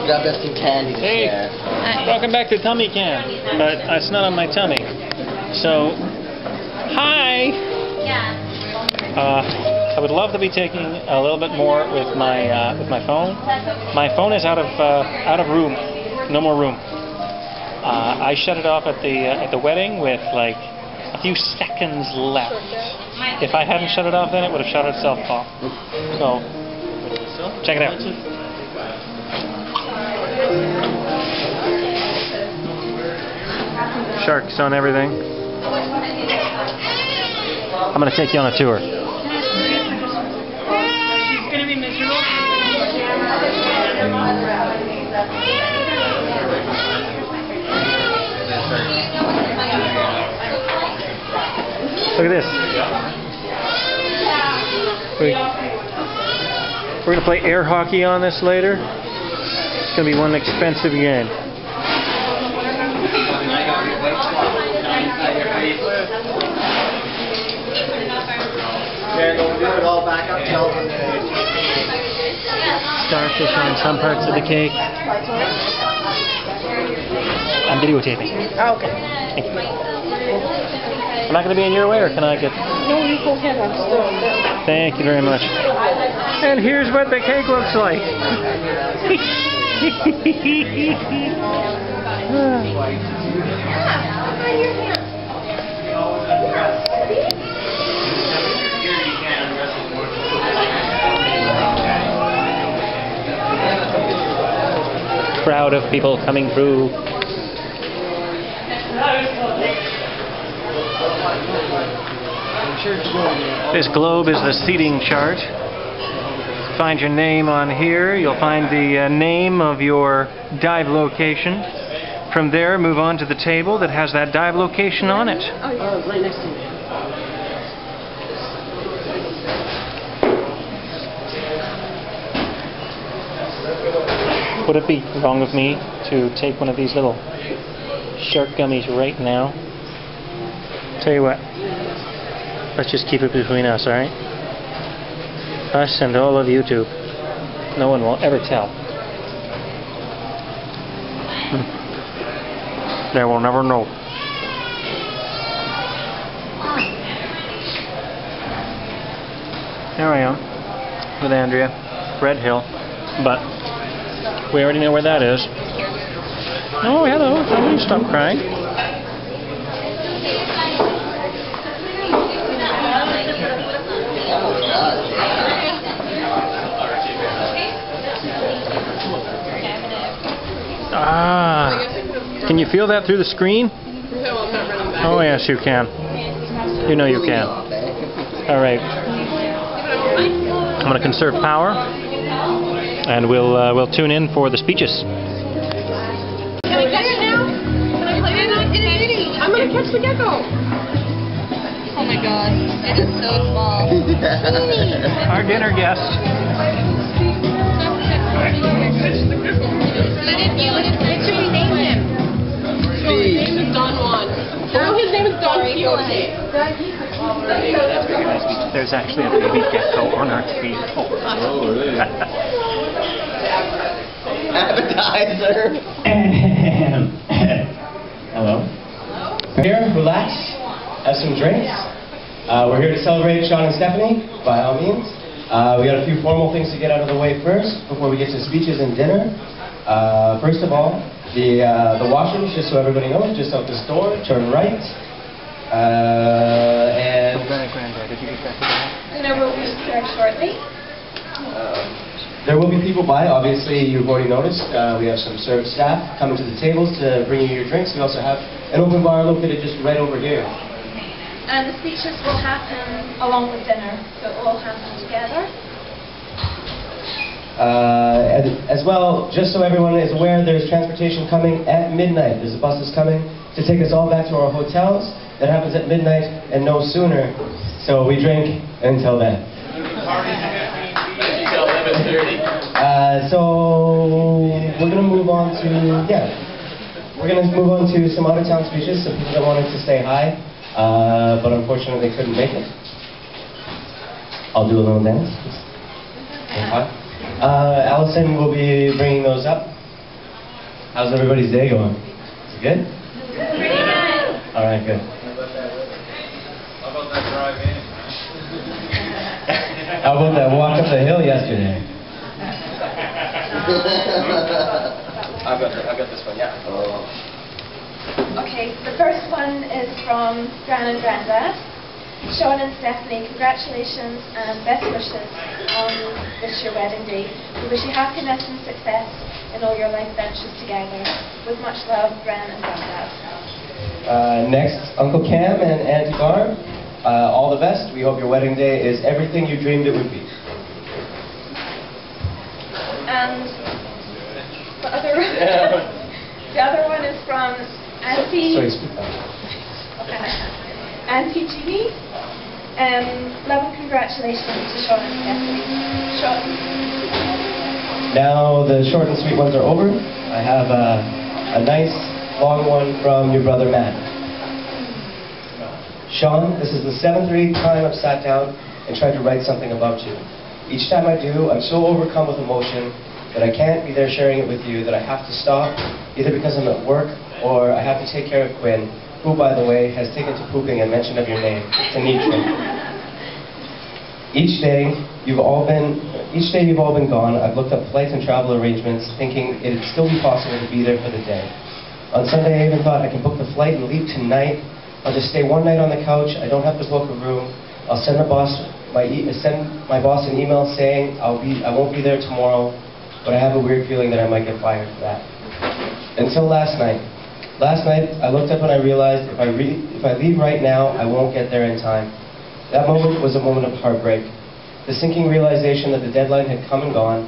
grab us some candy. Hey, welcome back to Tummy Camp, but it's not on my tummy. So, hi. I would love to be taking a little bit more with my phone. My phone is out of room. No more room. I shut it off at the wedding with like a few seconds left. If I hadn't shut it off, then it would have shut itself off. So, check it out. Sharks on everything. I'm going to take you on a tour. She's going to be miserable. Look at this. We're going to play air hockey on this later. It's going to be one expensive game. Starfish on some parts of the cake. I'm videotaping. Oh, okay. Thank you. I'm not going to be in your way, or can I get... No, you go ahead. I'm still... Thank you very much. And here's what the cake looks like. Crowd of people coming through. This globe is the seating chart. Find your name on here. You'll find the name of your dive location. From there, move on to the table that has that dive location on it. Oh, yeah. Right next to me. Would it be wrong of me to take one of these little shark gummies right now? Tell you what, let's just keep it between us, alright? Us and all of YouTube. No one will ever tell. They will never know. There I am, with Andrea, Red Hill, but we already know where that is. Oh, hello, please stop crying. Ah, can you feel that through the screen? Oh yes, you can. You know you can. All right. I'm going to conserve power, and we'll tune in for the speeches. Can I catch it now? Can I play it? I'm going to catch the gecko. Oh my god, it is so small. Our dinner guest. What should we name him? His name is Don Juan. Oh, his name is Don Quixote. There's actually a baby gecko on our table. Oh, really? Appetizer. Hello. Here, relax, have some drinks. We're here to celebrate Sean and Stephanie, by all means. We got a few formal things to get out of the way first, before we get to speeches and dinner. First of all, the washrooms, just so everybody knows, just out this door, turn right. And There will be there shortly. There will be people by, obviously you've already noticed. We have some service staff coming to the tables to bring you your drinks. We also have an open bar located just right over here. And the speeches will happen along with dinner, so it will all happen together. And as well, just so everyone is aware, there's transportation coming at midnight. There's a bus that's coming to take us all back to our hotels. That happens at midnight and no sooner. So we drink until then. So we're going to move on to, some out-of-town speeches, some people that wanted to say hi, but unfortunately couldn't make it. I'll do a little dance. Allison will be bringing those up. How's everybody's day going? Is it good? Pretty good. All right, good. How about that drive in? How about that walk up the hill yesterday? I've got this one, yeah. Okay, the first one is from Gran and Grandad. Sean and Stephanie, congratulations and best wishes on this your wedding day. We wish you happiness and success in all your life ventures together. With much love, Gran and Grandad. Next, Uncle Cam and Auntie Barb. All the best. We hope your wedding day is everything you dreamed it would be. And the other one is from Auntie. Sorry, speak up. Auntie Jeannie. Love and congratulations to Sean and Stephanie. Sean. Now the short and sweet ones are over. I have a nice long one from your brother Matt. Sean, this is the 7th or 8th time I've sat down and tried to write something about you. Each time I do, I'm so overcome with emotion that I can't be there sharing it with you, that I have to stop, either because I'm at work or I have to take care of Quinn, who, by the way, has taken to pooping and mention of your name, Tanitra. Each day you've all been gone, I've looked up flights and travel arrangements, thinking it'd still be possible to be there for the day. On Sunday, I even thought I can book the flight and leave tonight. I'll just stay one night on the couch. I don't have to book a room. I'll send my boss an email saying I won't be there tomorrow, but I have a weird feeling that I might get fired for that. Until last night. Last night, I looked up and I realized if I leave right now, I won't get there in time. That moment was a moment of heartbreak. The sinking realization that the deadline had come and gone.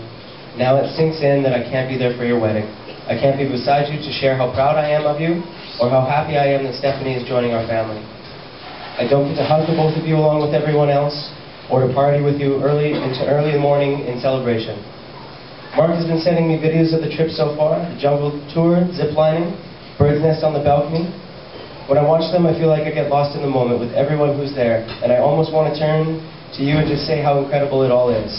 Now it sinks in that I can't be there for your wedding. I can't be beside you to share how proud I am of you, or how happy I am that Stephanie is joining our family. I don't get to hug the both of you along with everyone else, or to party with you early in the morning in celebration. Mark has been sending me videos of the trip so far, the jungle tour, zip lining, bird's nest on the balcony. When I watch them, I feel like I get lost in the moment with everyone who's there, and I almost want to turn to you and just say how incredible it all is.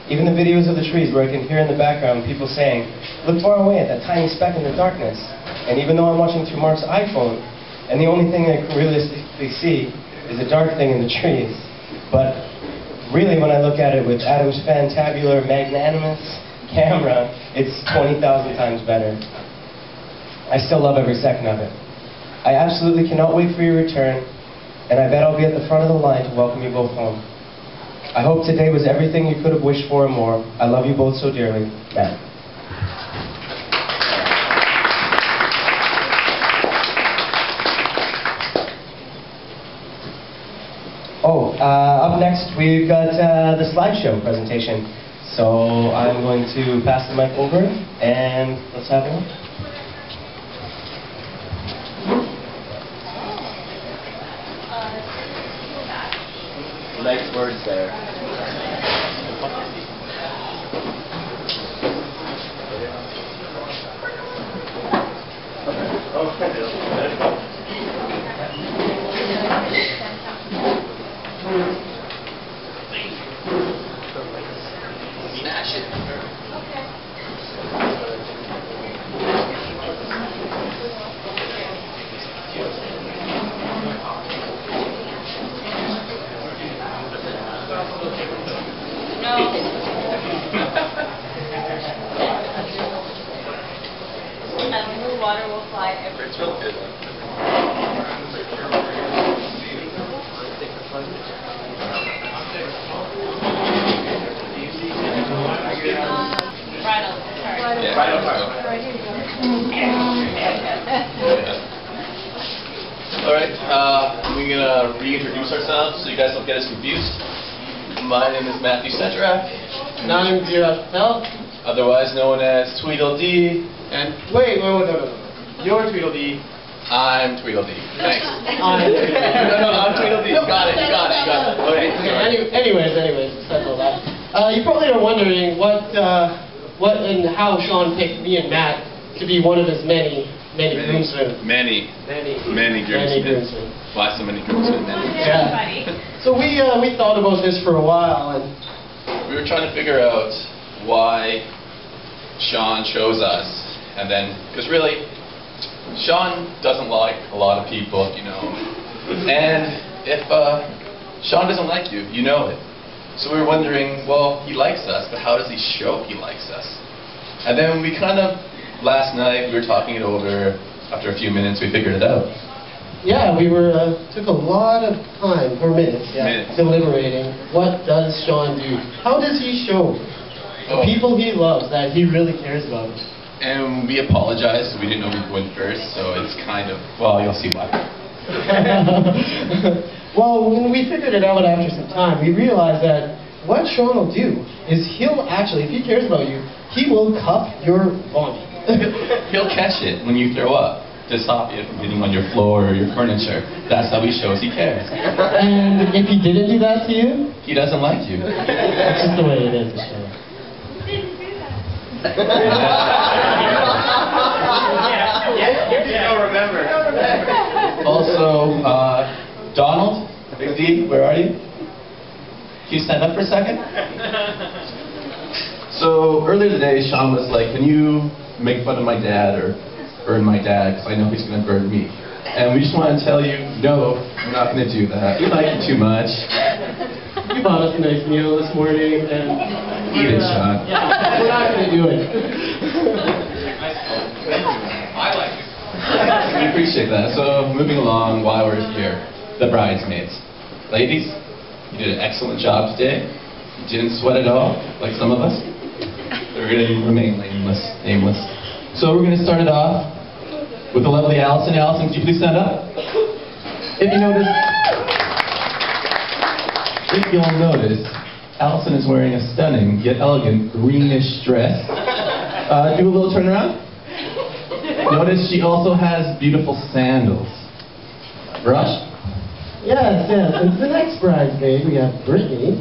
Even the videos of the trees where I can hear in the background people saying, "Look far away at that tiny speck in the darkness." And even though I'm watching through Mark's iPhone, and the only thing I can realistically see is a dark thing in the trees. But really, when I look at it with Adam's fantabular, magnanimous camera, it's 20,000 times better. I still love every second of it. I absolutely cannot wait for your return, and I bet I'll be at the front of the line to welcome you both home. I hope today was everything you could have wished for and more. I love you both so dearly. Matt. Up next we've got the slideshow presentation. So I'm going to pass the mic over and let's have one. Nice words there. Smash it. Blue water will fly everywhere. It's real good. Bridal. Sorry. Yeah. Alright, we're gonna reintroduce ourselves so you guys don't get us confused. My name is Matthew Sedrak. And I'm Gira Patel. Otherwise known as Tweedledee. And wait, no. You're Tweedledee. I'm Tweedledee. Thanks. I'm No, I'm Tweedledee. You got it. Okay. Anyways, besides all that. You probably are wondering what and how Sean picked me and Matt to be one of his many groomsmen. Many groomsmen. Why so many groomsmen? Yeah. So we thought about this for a while, and We were trying to figure out why Sean chose us And then, because really, Sean doesn't like a lot of people, you know. And if Sean doesn't like you, you know it. So we were wondering, well, he likes us, but how does he show he likes us? And then we kind of, last night, we were talking it over. After a few minutes, we figured it out. Yeah, we took a lot of time, or minutes, deliberating. What does Sean do? How does he show the people he loves that he really cares about? And we apologized, we didn't know we would win first, so it's kind of, well, you'll see why. Well, when we figured it out after some time, we realized that what Sean will do is he'll actually, if he cares about you, he will cup your vomit. He'll catch it when you throw up to stop you from getting on your floor or your furniture. That's how he shows he cares. And if he didn't do that to you? He doesn't like you. That's just the way it is, Sean. Also, Donald, Big D, where are you? Can you stand up for a second? So earlier today, Sean was like, can you make fun of my dad or burn my dad, because I know he's going to burn me. And we just want to tell you, no, we're not going to do that. We like you too much. You bought us a nice meal this morning, and... Eat it, Sean. Yeah, we're not going to do it. I like it. We appreciate that. So moving along while we're here, the bridesmaids. Ladies, you did an excellent job today. You didn't sweat at all, like some of us. We're going to remain nameless. So we're going to start it off with the lovely Allison. Allison, could you please stand up? If you'll notice, Allison is wearing a stunning yet elegant greenish dress. Do a little turnaround. Notice she also has beautiful sandals. Rush? Yes. And the next bridesmaid, we have Brittany.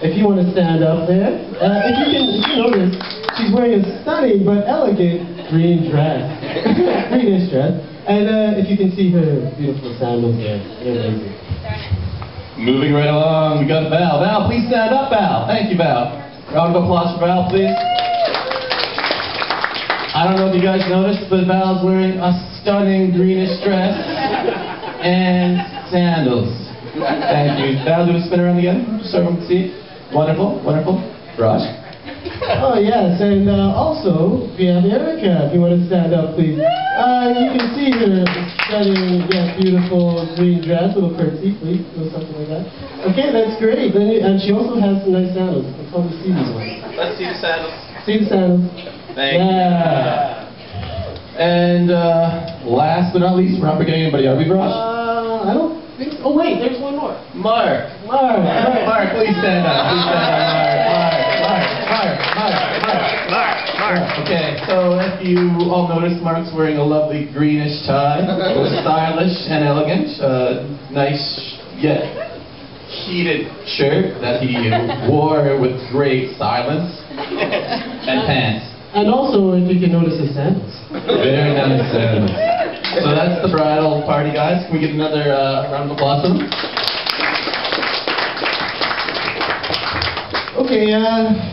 If you want to stand up there. If you notice, she's wearing a stunning but elegant green dress. Greenish dress. And if you can see her beautiful sandals there. They're amazing. Moving right along, we got Val. Val, please stand up, Val. Thank you, Val. Round of applause for Val, please. I don't know if you guys noticed, but Val's wearing a stunning greenish dress and sandals. Thank you. Val, do a spin around again, so everyone can see. Wonderful, wonderful. Raj? Oh, yes, and also, we have Erica, if you want to stand up, please. You can see her stunning, beautiful green dress, little curtsy, please, or something like that. Okay, that's great. And she also has some nice sandals. Let's probably see these ones. Let's see the sandals. See the sandals. Thank you. And last but not least, we're not forgetting anybody, are we, Raj? I don't think so. Oh, wait, there's one more. Mark, please stand up. Please stand up, Mark. Okay, so if you all noticed, Mark's wearing a lovely greenish tie, stylish and elegant, nice yet heated shirt that he wore with great silence, and pants. And also, if you can notice his sandals. Very nice sandals. So that's the bridal party, guys. Can we get another round of applause for them? Okay,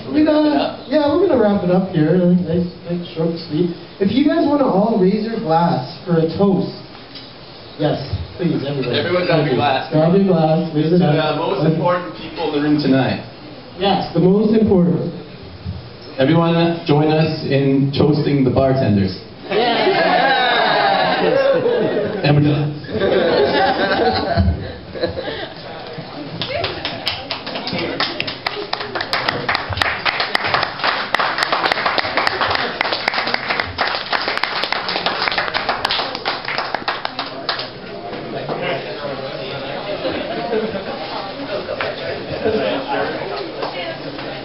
we're gonna wrap it up here. Nice, short, sweet. If you guys want to all raise your glass for a toast, yes, please, everybody. Everyone grab your glass. Grab your glass. Raise it To up. the most important people in the room tonight. Yes, the most important. Everyone, join us in toasting the bartenders. Yeah. And we're done.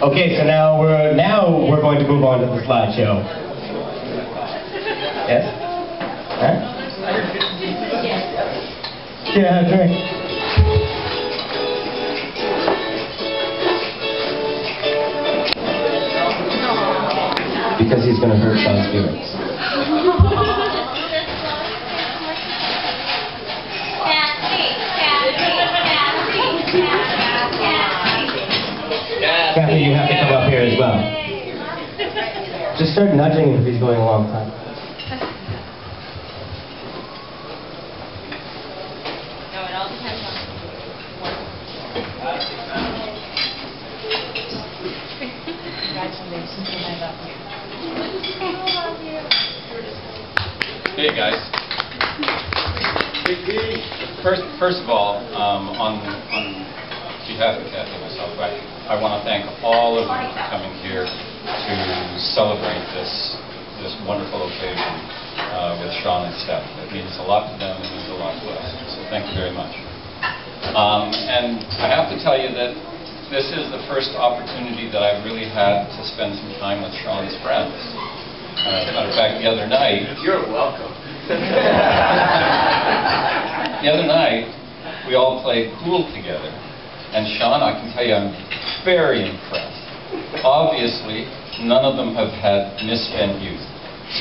Okay, so now we're going to move on to the slideshow. Yes? Huh? Yeah, drink. Because he's going to hurt Sean's feelings. Kathy, you have to come up here as well. Just start nudging him if he's going a long time. Hey guys. First of all, on behalf of Kathy and myself, I want to thank all of you for coming here to celebrate this wonderful occasion with Sean and Steph. It means a lot to them. It means a lot to us. So thank you very much. And I have to tell you that this is the first opportunity that I've really had to spend some time with Sean's friends. As a matter of fact, the other night... You're welcome. The other night, we all played pool together. And Sean, I can tell you, I'm very impressed. Obviously, none of them have had misspent youth.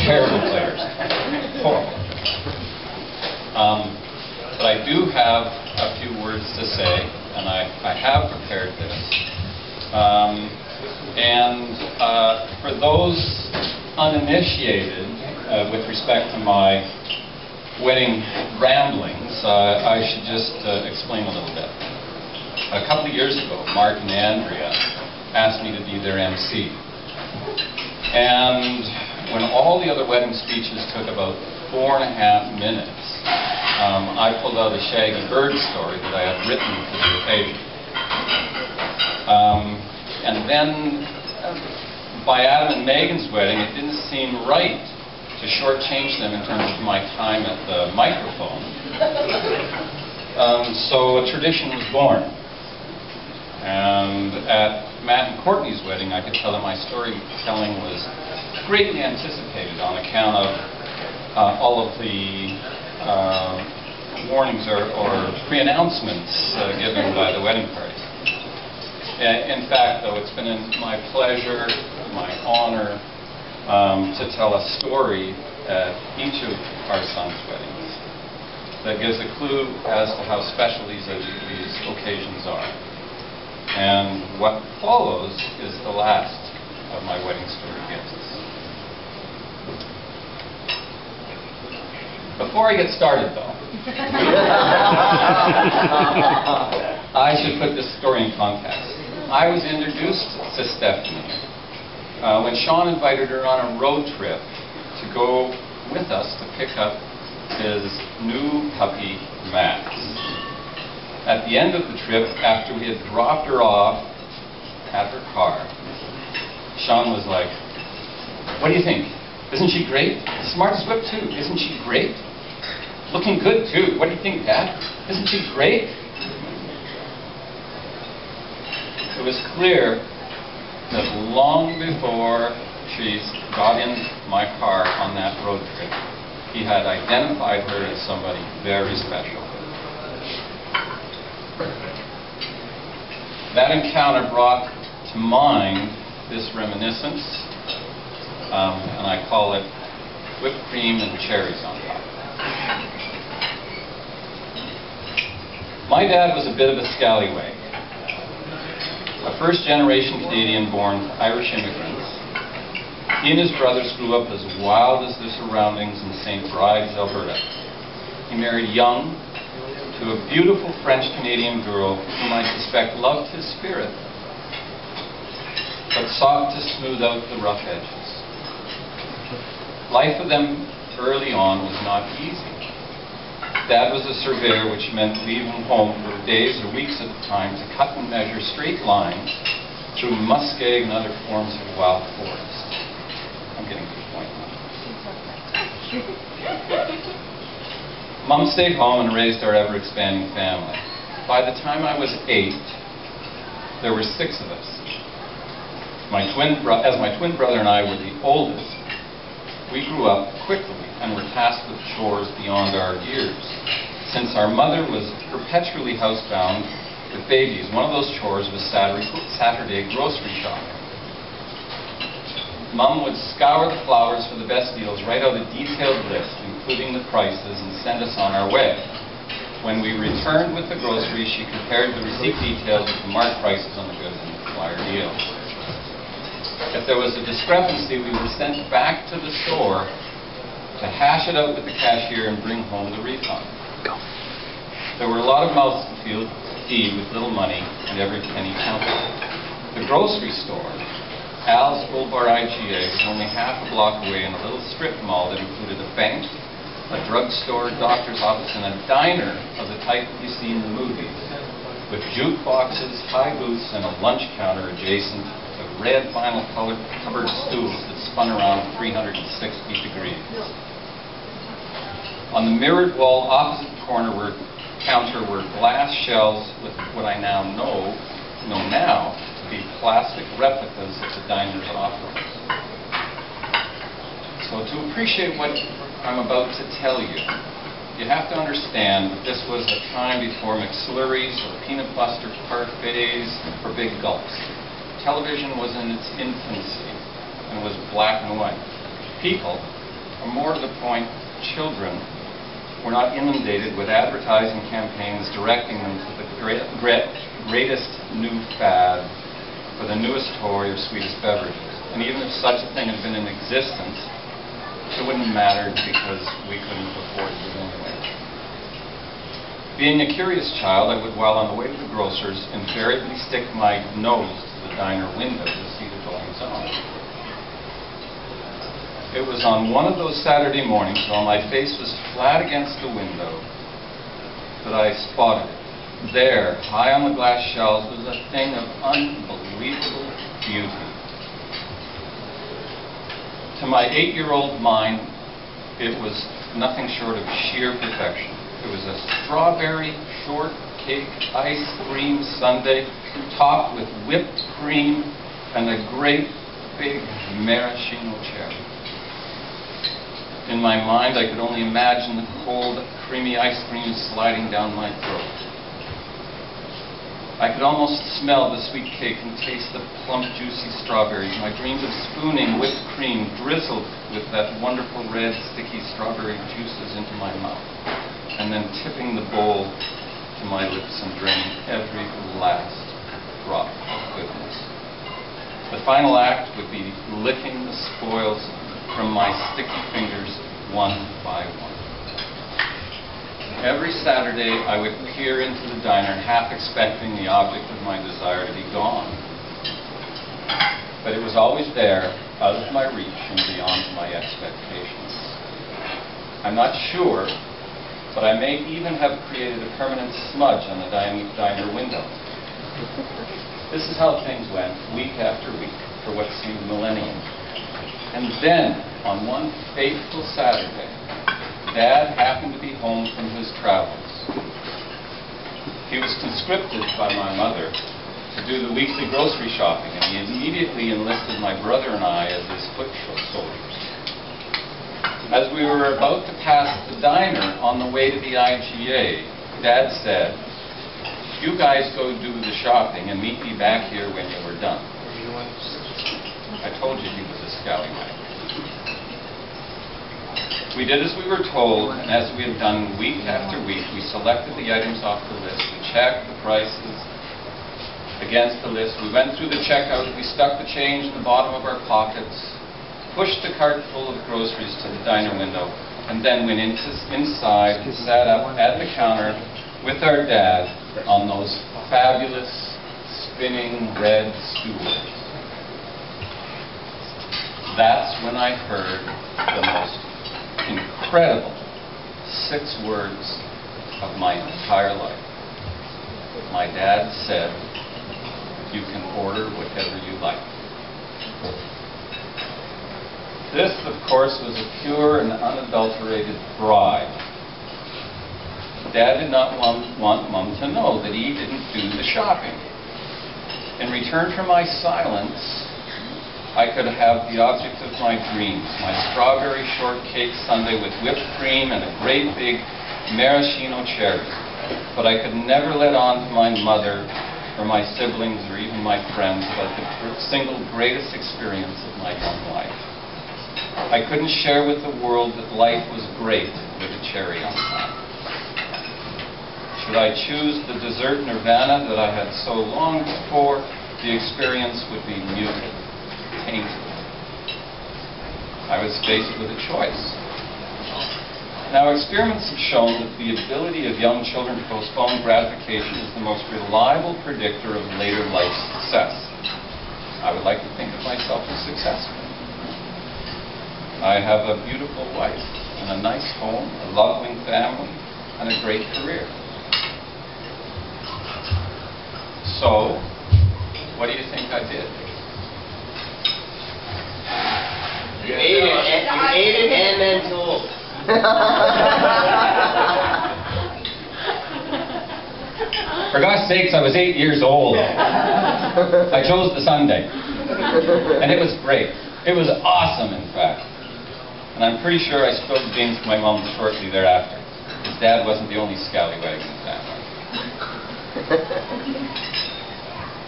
Terrible players. Horrible. But I do have a few words to say, and I have prepared this. For those uninitiated with respect to my wedding ramblings, I should just explain a little bit. A couple of years ago, Mark and Andrea asked me to be their MC. And when all the other wedding speeches took about 4.5 minutes, I pulled out a Shaggy Bird story that I had written for the occasion. And then, by Adam and Megan's wedding, it didn't seem right to shortchange them in terms of my time at the microphone. So a tradition was born. And at Matt and Courtney's wedding, I could tell that my storytelling was greatly anticipated on account of all of the warnings or pre-announcements given by the wedding party. In fact, though, it's been my pleasure, my honor, to tell a story at each of our sons' weddings that gives a clue as to how special these occasions are. And what follows is the last of my wedding story gifts. Before I get started, though, I should put this story in context. I was introduced to Stephanie when Sean invited her on a road trip to go with us to pick up his new puppy, Max. At the end of the trip, after we had dropped her off at her car, Sean was like, "What do you think? Isn't she great? The smartest whip too. Isn't she great? Looking good too. What do you think, Dad? Isn't she great?" It was clear that long before she got in my car on that road trip, he had identified her as somebody very special. That encounter brought to mind this reminiscence, and I call it whipped cream and cherries on top. My dad was a bit of a scallywag. A first-generation Canadian-born Irish immigrants. He and his brothers grew up as wild as their surroundings in St. Bride's, Alberta. He married young to a beautiful French-Canadian girl whom I suspect loved his spirit, but sought to smooth out the rough edges. Life for them early on was not easy. Dad was a surveyor, which meant leaving home for days or weeks at a time to cut and measure straight lines through muskeg and other forms of wild forest. I'm getting to the point now. Mom stayed home and raised our ever-expanding family. By the time I was 8, there were 6 of us. As my twin brother and I were the oldest, we grew up quickly and were tasked with chores beyond our years. Since our mother was perpetually housebound with babies, one of those chores was Saturday grocery shopping. Mom would scour the flowers for the best deals, write out a detailed list, including the prices, and send us on our way. When we returned with the groceries, she compared the receipt details with the marked prices on the goods and the flyer deals. If there was a discrepancy, we were sent back to the store to hash it out with the cashier and bring home the refund. There were a lot of mouths to feed with little money and every penny counted. The grocery store Al's Gold Bar IGA was only half a block away in a little strip mall that included a bank, a drugstore, doctor's office, and a diner of the type that you see in the movies, with jukeboxes, high booths, and a lunch counter adjacent to red vinyl covered stools that spun around 360 degrees. On the mirrored wall opposite the counter were glass shelves with what I now know now to be plastic replicas of the diner's offerings. So to appreciate what I'm about to tell you, you have to understand that this was a time before McSlurries or peanut butter parfaits or big gulps. Television was in its infancy and was black and white. People, or more to the point, children, were not inundated with advertising campaigns directing them to the greatest new fad or the newest toy or sweetest beverages. And even if such a thing had been in existence, it wouldn't have mattered because we couldn't afford it anyway. Being a curious child, I would, while on the way to the grocer's, invariably stick my nose to the diner window to see the goings-on. It was on one of those Saturday mornings while my face was flat against the window that I spotted it. There, high on the glass shelves, was a thing of unbelievable beauty. To my 8-year-old mind, it was nothing short of sheer perfection. It was a strawberry shortcake ice cream sundae topped with whipped cream and a great big maraschino cherry. In my mind, I could only imagine the cold, creamy ice cream sliding down my throat. I could almost smell the sweet cake and taste the plump, juicy strawberries. And I dreamed of spooning whipped cream drizzled with that wonderful red, sticky strawberry juices into my mouth, and then tipping the bowl to my lips and draining every last drop of goodness. The final act would be licking the spoils from my sticky fingers one by one. Every Saturday, I would peer into the diner, half expecting the object of my desire to be gone. But it was always there, out of my reach and beyond my expectations. I'm not sure, but I may even have created a permanent smudge on the diner window. This is how things went, week after week, for what seemed millenniums. And then, on one fateful Saturday, Dad happened to be home from his travels. He was conscripted by my mother to do the weekly grocery shopping, and he immediately enlisted my brother and I as his foot soldiers. As we were about to pass the diner on the way to the IGA, Dad said, "You guys go do the shopping and meet me back here when you were done." I told you he was a scallywag. We did as we were told, and as we had done week after week, we selected the items off the list, we checked the prices against the list, we went through the checkout, we stuck the change in the bottom of our pockets, pushed the cart full of groceries to the diner window, and then went inside and sat up at the counter with our dad on those fabulous spinning red stools. That's when I heard the most incredible 6 words of my entire life. My dad said, "You can order whatever you like." This, of course, was a pure and unadulterated bribe. Dad did not want Mom to know that he didn't do the shopping. In return for my silence, I could have the object of my dreams, my strawberry shortcake sundae with whipped cream and a great big maraschino cherry. But I could never let on to my mother or my siblings or even my friends about the single greatest experience of my young life. I couldn't share with the world that life was great with a cherry on top. Should I choose the dessert nirvana that I had so longed for, the experience would be muted. Tainted. I was faced with a choice. Now, experiments have shown that the ability of young children to postpone gratification is the most reliable predictor of later life success. I would like to think of myself as successful. I have a beautiful wife and a nice home, a loving family, and a great career. So, what do you think I did? You ate it and then told. For God's sakes, I was 8 years old. I chose the Sunday. And it was great. It was awesome, in fact. And I'm pretty sure I spilled the beans to my mom shortly thereafter. His dad wasn't the only scallywag in the family.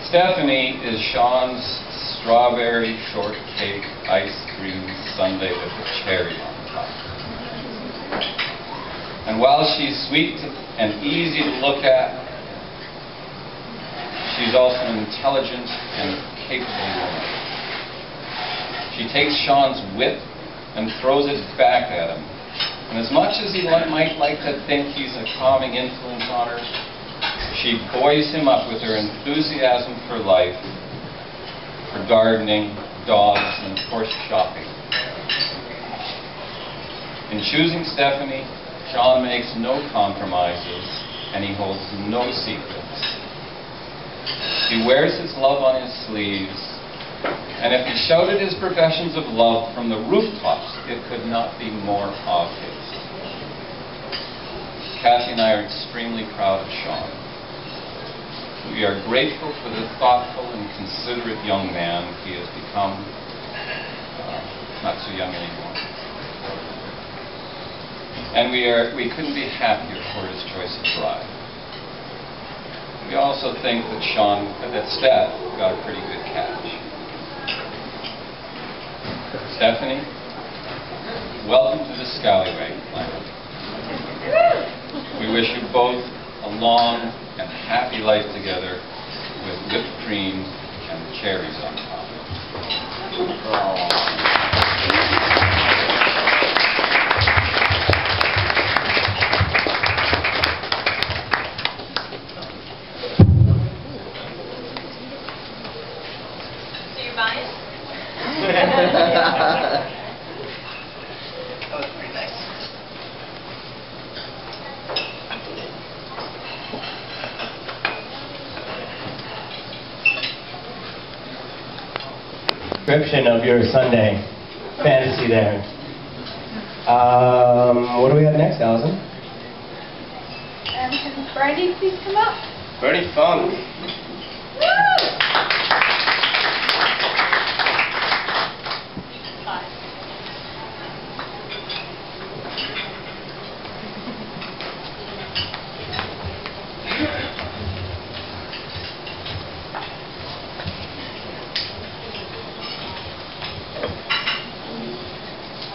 Stephanie is Sean's strawberry shortcake ice cream sundae with a cherry on top. And while she's sweet and easy to look at, she's also an intelligent and capable woman. She takes Sean's wit and throws it back at him. And as much as he might like to think he's a calming influence on her, she buoys him up with her enthusiasm for life, for gardening, dogs, and of course shopping. In choosing Stephanie, Sean makes no compromises and he holds no secrets. He wears his love on his sleeves, and if he shouted his professions of love from the rooftops, it could not be more obvious. Kathy and I are extremely proud of Sean. We are grateful for the thoughtful and considerate young man he has become. Not so young anymore. And we couldn't be happier for his choice of bride. We also think that Steph got a pretty good catch. Stephanie, welcome to the Scallywag planet. We wish you both a long and happy life together with whipped cream and cherries on top. So you're buying? That was pretty nice. Description of your Sunday fantasy there. What do we have next, Allison? Can Bernie please come up? Bernie Funk.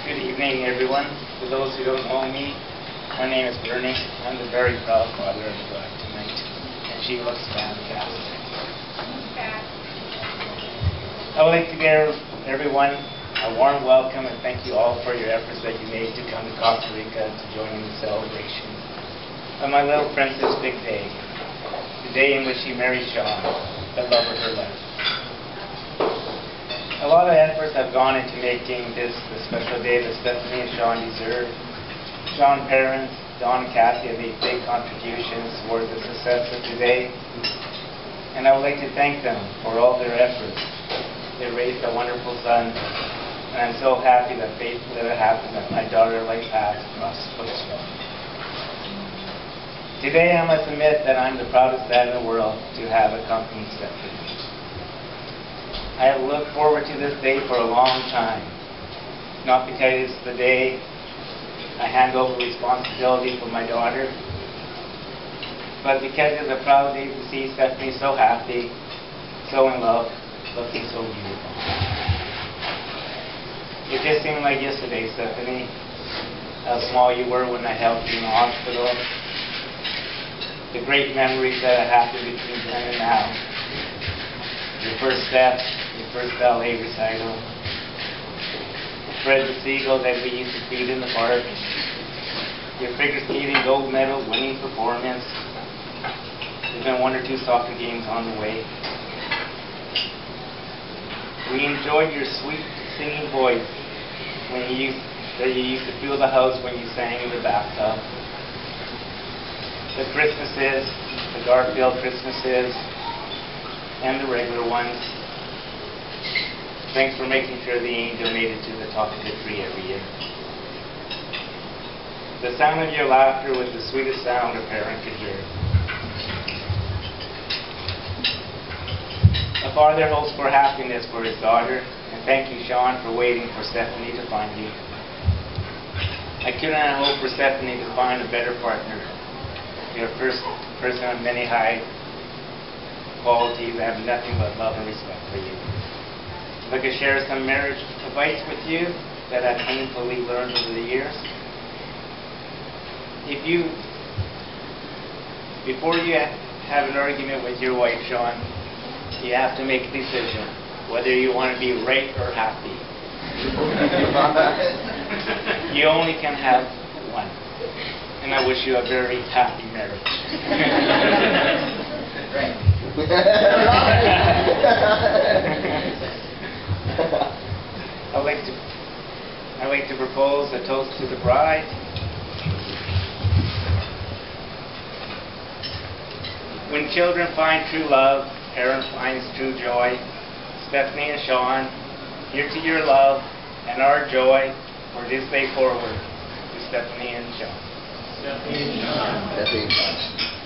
Good evening, everyone. For those who don't know me, my name is Bernie. I'm the very proud father of the bride tonight, and she looks fantastic. I would like to give everyone a warm welcome and thank you all for your efforts that you made to come to Costa Rica to join in the celebration of my little princess' big day, the day in which she married Sean, the love of her life. A lot of efforts have gone into making this the special day that Stephanie and Sean deserve. Sean's parents, Don and Kathy, have made big contributions towards the success of today, and I would like to thank them for all their efforts. They raised a wonderful son, and I'm so happy that it happened that my daughter life paths crossed footsteps. Today I must admit that I'm the proudest dad in the world to have accompanied Stephanie. I have looked forward to this day for a long time, not because it's the day I hand over responsibility for my daughter, but because it's a proud day to see Stephanie so happy, so in love, looking so beautiful. It just seemed like yesterday, Stephanie, how small you were when I helped you in the hospital, the great memories that have happened between then and now, your first steps, your first ballet recital, Fred the Seagull that we used to feed in the park, your figure skating gold medal winning performance. There's been 1 or 2 soccer games on the way. We enjoyed your sweet singing voice that you used to fill the house when you sang in the bathtub. The Christmases, the Garfield Christmases, and the regular ones. Thanks for making sure the angel made it to the top of the tree every year. The sound of your laughter was the sweetest sound a parent could hear. A father hopes for happiness for his daughter, and thank you, Sean, for waiting for Stephanie to find you. I could not hope for Stephanie to find a better partner. You're a first person of many high qualities. I have nothing but love and respect for you. If I could share some marriage advice with you that I've painfully learned over the years. Before you have an argument with your wife, Sean, you have to make a decision whether you want to be right or happy. You only can have one. And I wish you a very happy marriage. I'd like to propose a toast to the bride. When children find true love, parent finds true joy. Stephanie and Sean, here's to your love and our joy for this day forward. To Stephanie and Sean. Stephanie and Sean.